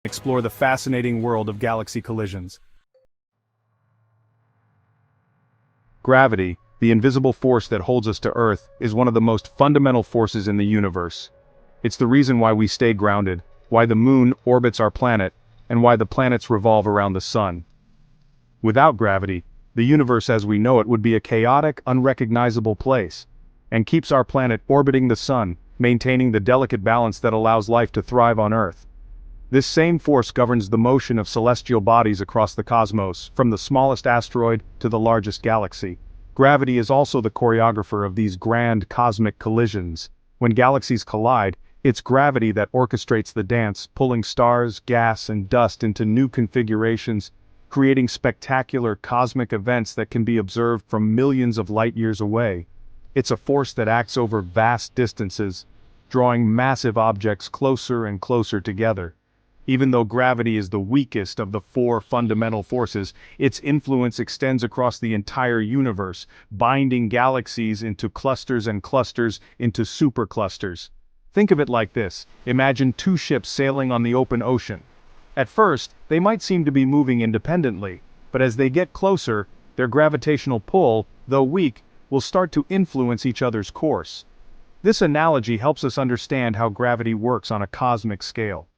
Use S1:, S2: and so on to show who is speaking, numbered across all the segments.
S1: explore the fascinating world of galaxy collisions. Gravity, the invisible force that holds us to Earth, is one of the most fundamental forces in the universe. It's the reason why we stay grounded, why the moon orbits our planet, and why the planets revolve around the sun. Without gravity, the universe as we know it would be a chaotic, unrecognizable place, and keeps our planet orbiting the sun, maintaining the delicate balance that allows life to thrive on Earth. This same force governs the motion of celestial bodies across the cosmos, from the smallest asteroid to the largest galaxy. Gravity is also the choreographer of these grand cosmic collisions. When galaxies collide, it's gravity that orchestrates the dance, pulling stars, gas, and dust into new configurations, creating spectacular cosmic events that can be observed from millions of light-years away. It's a force that acts over vast distances, drawing massive objects closer and closer together. Even though gravity is the weakest of the four fundamental forces, its influence extends across the entire universe, binding galaxies into clusters and clusters into superclusters. Think of it like this: imagine two ships sailing on the open ocean. At first, they might seem to be moving independently, but as they get closer, their gravitational pull, though weak, will start to influence each other's course. This analogy helps us understand how gravity works on a cosmic scale.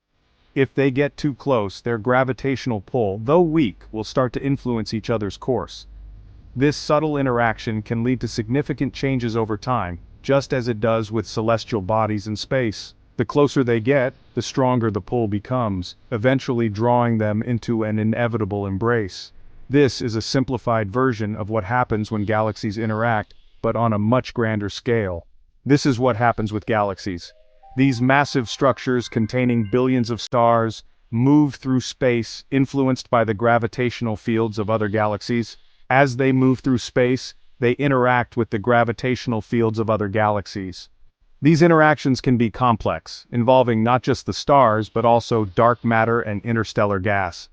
S1: If they get too close, their gravitational pull, though weak, will start to influence each other's course. This subtle interaction can lead to significant changes over time, just as it does with celestial bodies in space. The closer they get, the stronger the pull becomes, eventually drawing them into an inevitable embrace. This is a simplified version of what happens when galaxies interact, but on a much grander scale. This is what happens with galaxies. These massive structures containing billions of stars move through space, influenced by the gravitational fields of other galaxies. As they move through space, they interact with the gravitational fields of other galaxies. These interactions can be complex, involving not just the stars but also dark matter and interstellar gas.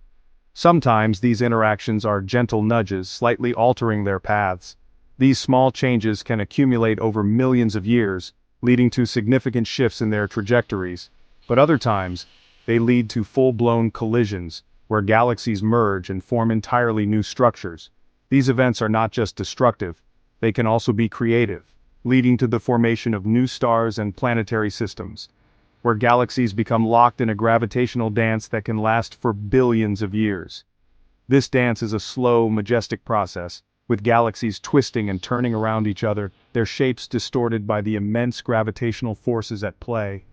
S1: Sometimes these interactions are gentle nudges, slightly altering their paths. These small changes can accumulate over millions of years, leading to significant shifts in their trajectories, but other times, they lead to full-blown collisions, where galaxies merge and form entirely new structures. These events are not just destructive, they can also be creative, leading to the formation of new stars and planetary systems, where galaxies become locked in a gravitational dance that can last for billions of years. This dance is a slow, majestic process, with galaxies twisting and turning around each other, their shapes distorted by the immense gravitational forces at play.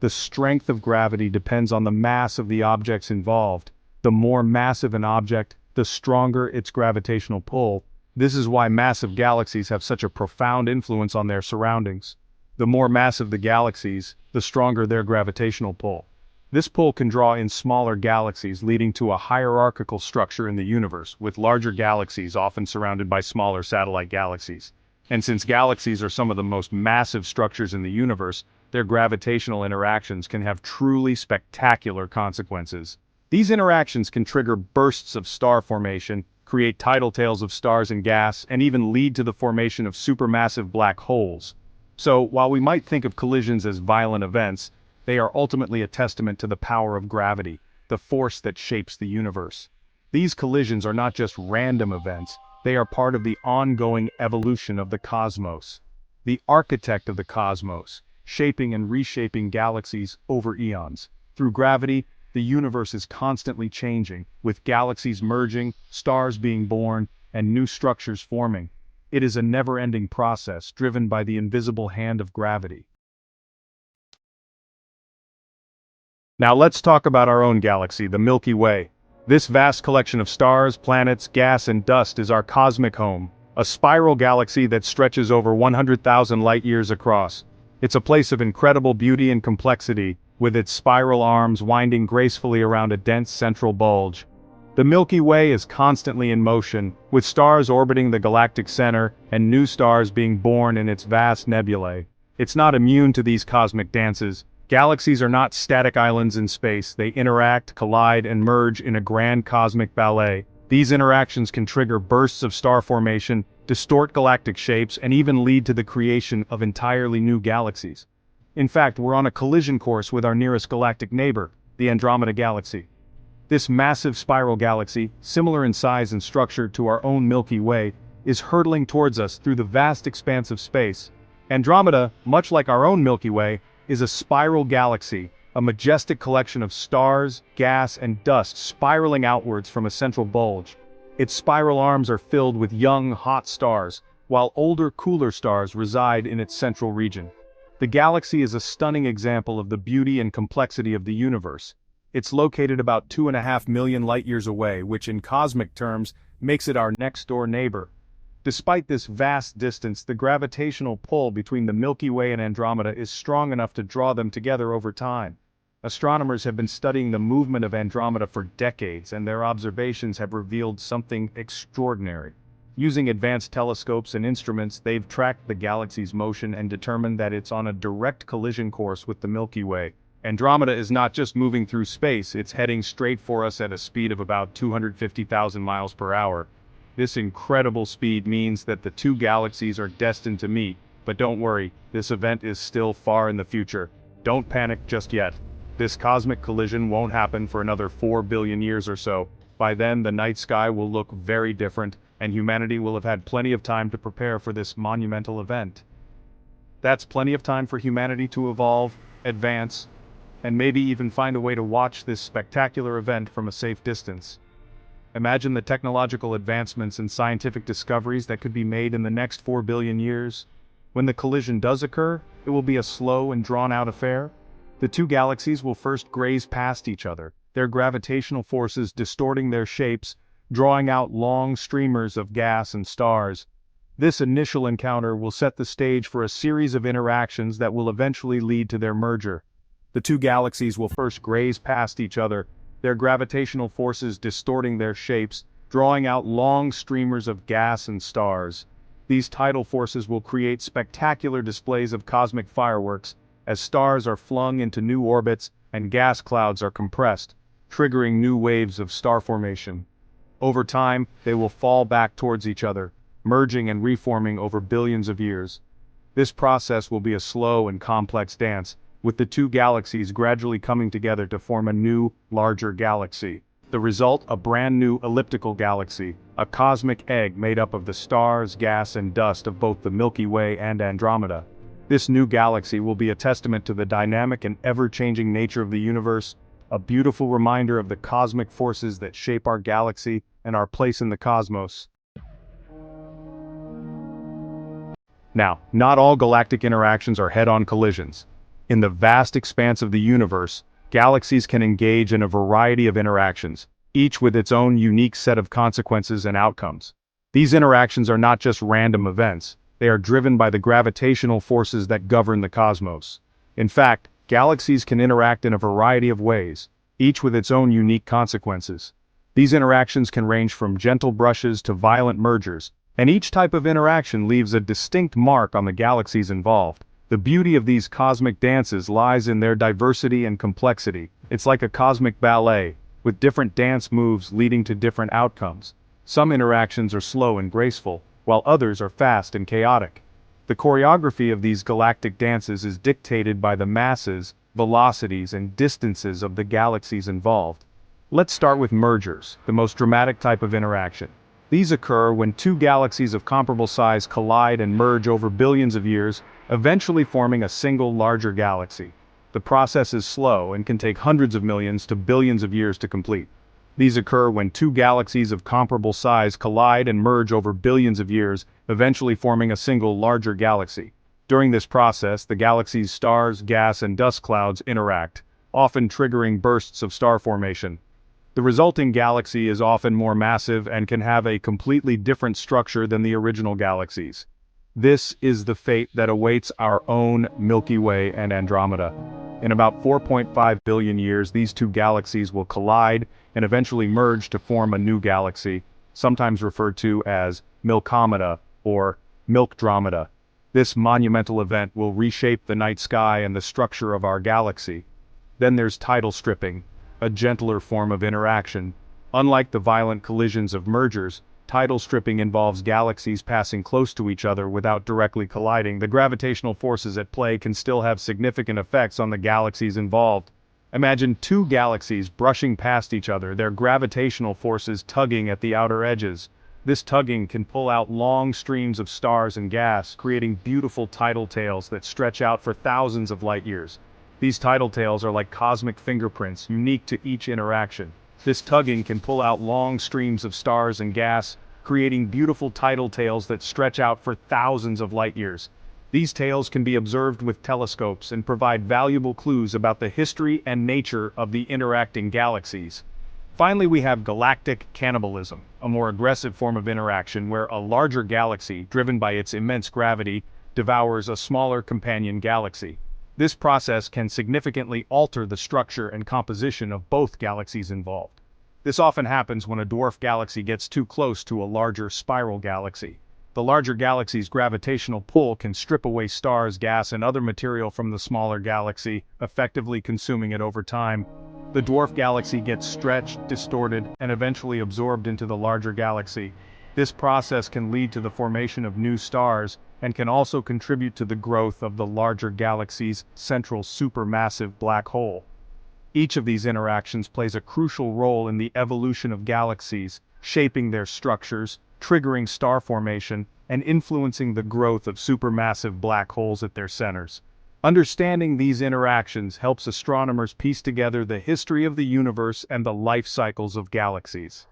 S1: The strength of gravity depends on the mass of the objects involved. The more massive an object, the stronger its gravitational pull. This is why massive galaxies have such a profound influence on their surroundings. The more massive the galaxies, the stronger their gravitational pull. This pull can draw in smaller galaxies, leading to a hierarchical structure in the universe, with larger galaxies often surrounded by smaller satellite galaxies. And since galaxies are some of the most massive structures in the universe, their gravitational interactions can have truly spectacular consequences. These interactions can trigger bursts of star formation, create tidal tails of stars and gas, and even lead to the formation of supermassive black holes. So, while we might think of collisions as violent events, they are ultimately a testament to the power of gravity, the force that shapes the universe. These collisions are not just random events, they are part of the ongoing evolution of the cosmos. The architect of the cosmos, shaping and reshaping galaxies over eons. Through gravity, the universe is constantly changing, with galaxies merging, stars being born, and new structures forming. It is a never-ending process driven by the invisible hand of gravity. Now let's talk about our own galaxy, the Milky Way. This vast collection of stars, planets, gas, and dust is our cosmic home, a spiral galaxy that stretches over 100,000 light-years across. It's a place of incredible beauty and complexity, with its spiral arms winding gracefully around a dense central bulge. The Milky Way is constantly in motion, with stars orbiting the galactic center and new stars being born in its vast nebulae. It's not immune to these cosmic dances. Galaxies are not static islands in space, they interact, collide, and merge in a grand cosmic ballet. These interactions can trigger bursts of star formation, distort galactic shapes, and even lead to the creation of entirely new galaxies. In fact, we're on a collision course with our nearest galactic neighbor. the Andromeda Galaxy. This massive spiral galaxy, similar in size and structure to our own Milky Way, is hurtling towards us through the vast expanse of space. Andromeda, much like our own Milky Way, is a spiral galaxy, a majestic collection of stars, gas, and dust spiraling outwards from a central bulge. Its spiral arms are filled with young, hot stars, while older, cooler stars reside in its central region. The galaxy is a stunning example of the beauty and complexity of the universe. It's located about 2.5 million light-years away, which in cosmic terms makes it our next-door neighbor. Despite this vast distance, the gravitational pull between the Milky Way and Andromeda is strong enough to draw them together over time. Astronomers have been studying the movement of Andromeda for decades, and their observations have revealed something extraordinary. Using advanced telescopes and instruments, they've tracked the galaxy's motion and determined that it's on a direct collision course with the Milky Way. Andromeda is not just moving through space, it's heading straight for us at a speed of about 250,000 miles per hour. This incredible speed means that the two galaxies are destined to meet, but don't worry, this event is still far in the future. Don't panic just yet. This cosmic collision won't happen for another 4 billion years or so. By then, the night sky will look very different, and humanity will have had plenty of time to prepare for this monumental event. That's plenty of time for humanity to evolve, advance, and maybe even find a way to watch this spectacular event from a safe distance. Imagine the technological advancements and scientific discoveries that could be made in the next 4 billion years. When the collision does occur, it will be a slow and drawn-out affair. The two galaxies will first graze past each other, their gravitational forces distorting their shapes, drawing out long streamers of gas and stars. This initial encounter will set the stage for a series of interactions that will eventually lead to their merger. The two galaxies will first graze past each other, their gravitational forces distorting their shapes, drawing out long streamers of gas and stars. These tidal forces will create spectacular displays of cosmic fireworks, as stars are flung into new orbits and gas clouds are compressed, triggering new waves of star formation. Over time, they will fall back towards each other, merging and reforming over billions of years. This process will be a slow and complex dance, with the two galaxies gradually coming together to form a new, larger galaxy. The result, a brand new elliptical galaxy, a cosmic egg made up of the stars, gas, and dust of both the Milky Way and Andromeda. This new galaxy will be a testament to the dynamic and ever-changing nature of the universe, a beautiful reminder of the cosmic forces that shape our galaxy and our place in the cosmos. Now, not all galactic interactions are head-on collisions. In the vast expanse of the universe, galaxies can engage in a variety of interactions, each with its own unique set of consequences and outcomes. These interactions are not just random events, they are driven by the gravitational forces that govern the cosmos. In fact, galaxies can interact in a variety of ways, each with its own unique consequences. These interactions can range from gentle brushes to violent mergers, and each type of interaction leaves a distinct mark on the galaxies involved. The beauty of these cosmic dances lies in their diversity and complexity. It's like a cosmic ballet, with different dance moves leading to different outcomes. Some interactions are slow and graceful, while others are fast and chaotic. The choreography of these galactic dances is dictated by the masses, velocities, and distances of the galaxies involved. Let's start with mergers, the most dramatic type of interaction. These occur when two galaxies of comparable size collide and merge over billions of years, eventually forming a single larger galaxy. The process is slow and can take hundreds of millions to billions of years to complete. These occur when two galaxies of comparable size collide and merge over billions of years, eventually forming a single larger galaxy. During this process, the galaxy's stars, gas, and dust clouds interact, often triggering bursts of star formation. The resulting galaxy is often more massive and can have a completely different structure than the original galaxies. This is the fate that awaits our own Milky Way and Andromeda. In about 4.5 billion years, these two galaxies will collide and eventually merge to form a new galaxy, sometimes referred to as Milkomeda or Milkdromeda. This monumental event will reshape the night sky and the structure of our galaxy. Then there's tidal stripping, a gentler form of interaction. Unlike the violent collisions of mergers, tidal stripping involves galaxies passing close to each other without directly colliding. The gravitational forces at play can still have significant effects on the galaxies involved. Imagine two galaxies brushing past each other, their gravitational forces tugging at the outer edges. This tugging can pull out long streams of stars and gas, creating beautiful tidal tails that stretch out for thousands of light years. These tidal tails are like cosmic fingerprints, unique to each interaction. This tugging can pull out long streams of stars and gas, creating beautiful tidal tails that stretch out for thousands of light years. These tails can be observed with telescopes and provide valuable clues about the history and nature of the interacting galaxies. Finally, we have galactic cannibalism, a more aggressive form of interaction where a larger galaxy, driven by its immense gravity, devours a smaller companion galaxy. This process can significantly alter the structure and composition of both galaxies involved. This often happens when a dwarf galaxy gets too close to a larger spiral galaxy. The larger galaxy's gravitational pull can strip away stars, gas, and other material from the smaller galaxy, effectively consuming it over time. The dwarf galaxy gets stretched, distorted, and eventually absorbed into the larger galaxy. This process can lead to the formation of new stars, and can also contribute to the growth of the larger galaxy's central supermassive black hole. Each of these interactions plays a crucial role in the evolution of galaxies, shaping their structures, triggering star formation, and influencing the growth of supermassive black holes at their centers. Understanding these interactions helps astronomers piece together the history of the universe and the life cycles of galaxies.